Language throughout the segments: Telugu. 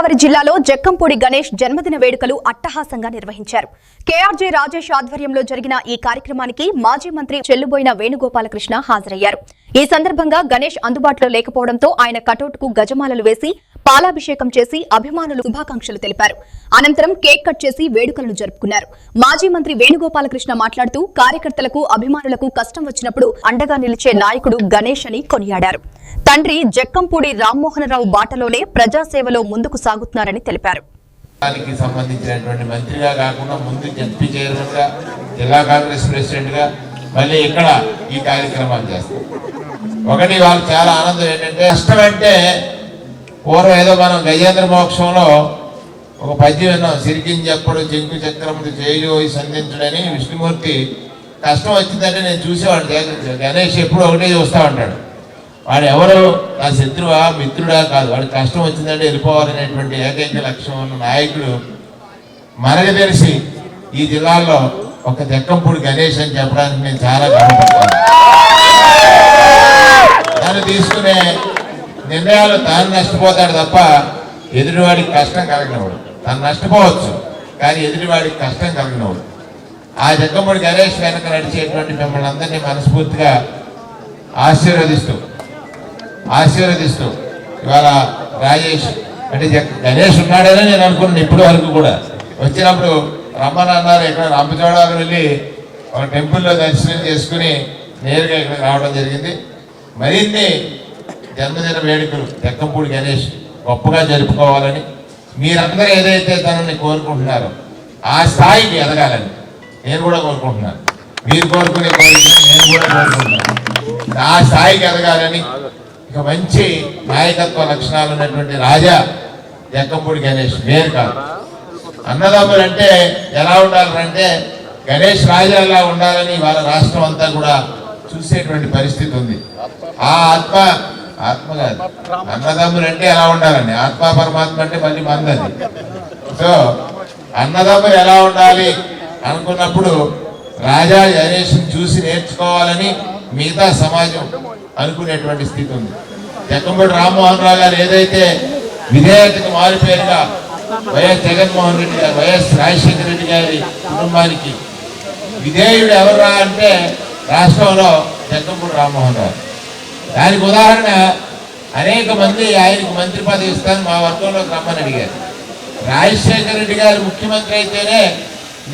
గోదావరి జిల్లాలో జక్కంపూడి గణేష్ జన్మదిన వేడుకలు అట్టహాసంగా నిర్వహించారు. కేఆర్జే రాజేష్ ఆధ్వర్యంలో జరిగిన ఈ కార్యక్రమానికి మాజీ మంత్రి చెల్లుబోయిన వేణుగోపాలకృష్ణ హాజరయ్యారు. ఈ సందర్భంగా గణేష్ అందుబాటులో లేకపోవడంతో ఆయన కటౌట్కు గజమాలలు వేసి పాలాభిషేకం చేసి అభిమానులు శుభాకాంక్షలు తెలిపారు. అనంతరం కేక్ కట్ చేసి వేడుకలను జరుపుకున్నారు. మాజీ మంత్రి వేణుగోపాలకృష్ణ మాట్లాడుతూ కార్యకర్తలకు అభిమానులకు కష్టం వచ్చినప్పుడు అండగా నిలిచే నాయకుడు గణేష్ అని కొనియాడారు. తండ్రి జక్కంపూడి రామ్మోహనరావు బాటలోనే ప్రజాసేవలో ముందుకు సాగుతున్నారని తెలిపారు. సంబంధించినటువంటి మంత్రిగా కాకుండా ముందు జడ్పీ చైర్మన్ గా, జిల్లా కాంగ్రెస్ ప్రెసిడెంట్ గా మళ్ళీ ఇక్కడ ఈ కార్యక్రమాలు చేస్తారు. ఒకటి వాళ్ళు చాలా ఆనందం ఏంటంటే, కష్టం అంటే పూర్వం ఏదో మనం గజేంద్ర మోక్షంలో ఒక పద్యం విన్నాం, సిరికించెప్పుడు జంకు చక్రముడు చేయోయి సంధించడని. విష్ణుమూర్తి కష్టం వచ్చిందంటే నేను చూసేవాడు. గణేష్ ఎప్పుడు ఒకటే చూస్తూ ఉంటాడు. వాడు ఎవరు నా శత్రువా మిత్రుడా కాదు, వాడి కష్టం వచ్చిందంటే వెళ్ళిపోవాలనేటువంటి ఏకైక లక్ష్యం ఉన్న నాయకుడు మనకు తెలిసి ఈ జిల్లాలో ఒక జక్కంపూడి గణేష్ అని చెప్పడానికి నేను చాలా గర్వపడతాను. తను తీసుకునే నిర్ణయాలు తాను నష్టపోతాడు తప్ప ఎదుటివాడికి కష్టం కలగనివాడు. తను నష్టపోవచ్చు కానీ ఎదుటివాడికి కష్టం కలగనివాడు. ఆ జక్కంపూడి గణేష్ వెనక నడిచేటువంటి మిమ్మల్ని అందరినీ మనస్ఫూర్తిగా ఆశీర్వదిస్తూ ఇవాళ రాజేష్ అంటే గణేష్ ఉన్నాడని నేను అనుకున్నాను. ఇప్పటి వరకు కూడా వచ్చినప్పుడు రమ్మని అన్నారు. ఇక్కడ రంపచోడవరం వెళ్ళి ఒక టెంపుల్లో దర్శనం చేసుకుని నేరుగా ఇక్కడ రావడం జరిగింది. మరిన్ని జన్మదిన వేడుకలు జక్కంపూడి గణేష్ గొప్పగా జరుపుకోవాలని మీరందరూ ఏదైతే తనని కోరుకుంటున్నారో ఆ స్థాయికి ఎదగాలని నేను కూడా కోరుకుంటున్నాను. మీరు కోరుకునే కోరిక నేను కూడా కోరుకుంటున్నాను. ఆ స్థాయికి ఎదగాలని ఇక మంచి నాయకత్వ లక్షణాలు ఉన్నటువంటి రాజా జక్కంపూడి గణేష్ వేరు కాదు. అన్నదమ్ములు అంటే ఎలా ఉండాలంటే గణేష్ రాజాలా ఉండాలని వాళ్ళ రాష్ట్రం అంతా కూడా చూసేటువంటి పరిస్థితి ఉంది. ఆ ఆత్మ కాదు, అన్నదమ్ములు అంటే ఎలా ఉండాలని, ఆత్మ పరమాత్మ అంటే మళ్ళీ మందది. సో అన్నదమ్ములు ఎలా ఉండాలి అనుకున్నప్పుడు రాజా గణేష్ని చూసి నేర్చుకోవాలని మిగతా సమాజం అనుకునేటువంటి స్థితి ఉంది. జక్కంపూడి రామ్మోహన్ రావు గారు ఏదైతే విధేయతకు మారిపోయినగా వైఎస్ జగన్మోహన్ రెడ్డి గారు, వైఎస్ రాజశేఖర రెడ్డి గారి కుటుంబానికి విధేయుడు ఎవరు అంటే రాష్ట్రంలో జక్కంపూడి రామ్మోహన్ రావు. దానికి ఉదాహరణ అనేక మంది ఆయనకు మంత్రి పదవి ఇస్తాను మా వర్గంలోకి రమ్మని అడిగారు. రాజశేఖర రెడ్డి గారు ముఖ్యమంత్రి అయితేనే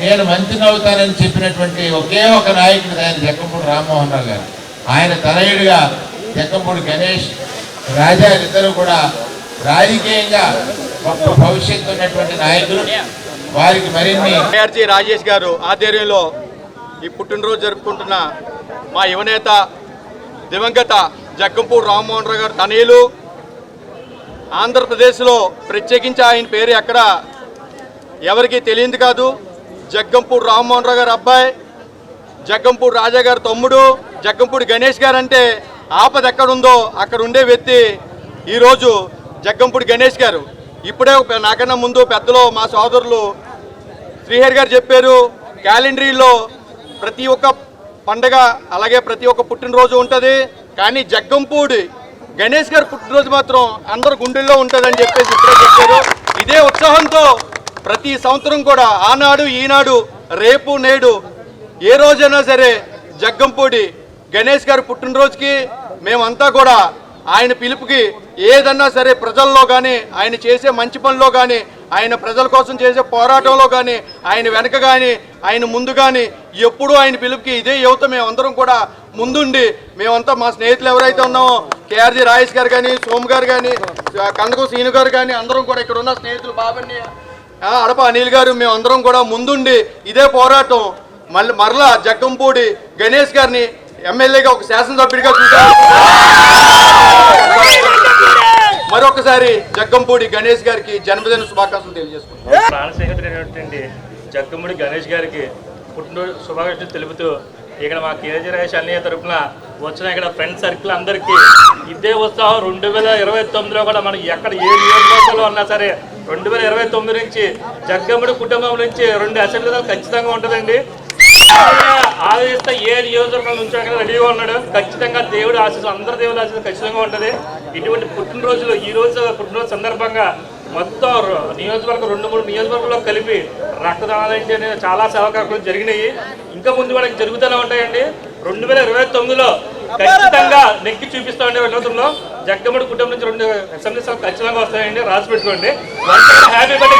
నేను మంత్రిని అవుతానని చెప్పినటువంటి ఒకే ఒక నాయకుడు ఆయన జక్కంపూడి రామ్మోహన్ రావు గారు. ఆయన తనయుడిగా జక్కంపూడి గణేష్ రాజా ఇద్దరు కూడా రాజకీయంగా గొప్ప భవిష్యత్తు ఉన్నటువంటి నాయకులు. వారికి మరిన్ని కేఆర్జే రాజేష్ గారు ఆధ్వర్యంలో ఈ పుట్టినరోజు జరుపుకుంటున్న మా యువనేత దివంగత జక్కంపూడి రామ్మోహన్ రావు గారు తనయులు. ఆంధ్రప్రదేశ్లో ప్రత్యేకించి ఆయన పేరు ఎక్కడ ఎవరికి తెలియదు కాదు. జక్కంపూడి రామ్మోహన్ రావు గారు అబ్బాయి, జక్కంపూడి రాజా గారు తమ్ముడు, జక్కంపూడి గణేష్ గారు అంటే ఆపద ఎక్కడుందో అక్కడ ఉండే వ్యక్తి ఈరోజు జక్కంపూడి గణేష్ గారు. ఇప్పుడే నాకన్నా ముందు పెద్దలు మా సోదరులు శ్రీహరి గారు చెప్పారు, క్యాలెండరీలో ప్రతి ఒక్క పండగ అలాగే ప్రతి ఒక్క పుట్టినరోజు ఉంటుంది, కానీ జక్కంపూడి గణేష్ గారు పుట్టినరోజు మాత్రం అందరు గుండెల్లో ఉంటుందని చెప్పేసి ఇప్పుడే చెప్పారు. ఇదే ఉత్సాహంతో ప్రతి సంవత్సరం కూడా ఆనాడు ఈనాడు రేపు నేడు ఏ రోజైనా సరే జక్కంపూడి గణేష్ గారు పుట్టినరోజుకి మేమంతా కూడా ఆయన పిలుపుకి ఏదన్నా సరే ప్రజల్లో కానీ ఆయన చేసే మంచి పనిలో కానీ ఆయన ప్రజల కోసం చేసే పోరాటంలో కానీ ఆయన వెనక కానీ ఆయన ముందు కానీ ఎప్పుడూ ఆయన పిలుపుకి ఇదే యువత మేమందరం కూడా ముందుండి మేమంతా మా స్నేహితులు ఎవరైతే ఉన్నామో కేఆర్జీ రాజేష్ గారు కానీ, సోము గారు కానీ, కందకు శ్రీను గారు కానీ అందరం కూడా ఇక్కడ ఉన్న స్నేహితులు బాబన్ని, అడప అనిల్ గారు మేమందరం కూడా ముందుండి ఇదే పోరాటం మరలా జక్కంపూడి గణేష్ గారిని ఎమ్మెల్యేగా ఒక శాసనసభ్యుడిగా చూశారు. మరొకసారి జక్కంపూడి గణేష్ గారికి జన్మదిన శుభాకాంక్షలు తెలియజేసుకుంటున్నాను. ప్రాణశేఖరుడైనటువంటి జక్కంపూడి గణేష్ గారికి పుట్టినరోజు శుభాకాంక్షలు తెలుపుతూ ఇక్కడ మా కేజీ రాజేష్ అన్నయ్య తరఫున వచ్చిన ఇక్కడ ఫ్రెండ్ సర్కిల్ అందరికీ ఇదే ఉత్సాహం 2029లో కూడా మనం ఎక్కడ ఏ నియోజకవర్గంలో ఉన్నా సరే 2029 నుంచి జక్కంపూడి కుటుంబం నుంచి 2 అసెంబ్లీలు ఖచ్చితంగా ఉంటుందండి. ఆవేస్తే ఏ నియోజకవర్గం నుంచి రెడీగా ఉన్నాడు. ఖచ్చితంగా దేవుడు ఆశీస్సు, అందరి దేవుడు ఆశీస్సు ఖచ్చితంగా ఉంటుంది. ఇటువంటి పుట్టినరోజులు ఈ రోజు పుట్టినరోజు సందర్భంగా మొత్తం నియోజకవర్గం 2-3 నియోజకవర్గంలో కలిపి రక్తదానాలు ఏంటి అనేది చాలా సేవా కార్యక్రమాలు జరిగినాయి. ఇంకా ముందు వాళ్ళకి జరుగుతూనే ఉంటాయండి. 2029లో ఖచ్చితంగా నెక్కి చూపిస్తామండి. 2029లో జగ్గమ్మడి కుటుంబం నుంచి 2 అసెంబ్లీ సభలు ఖచ్చితంగా వస్తాయండి. రాసి పెట్టుకోండి. Happy birthday.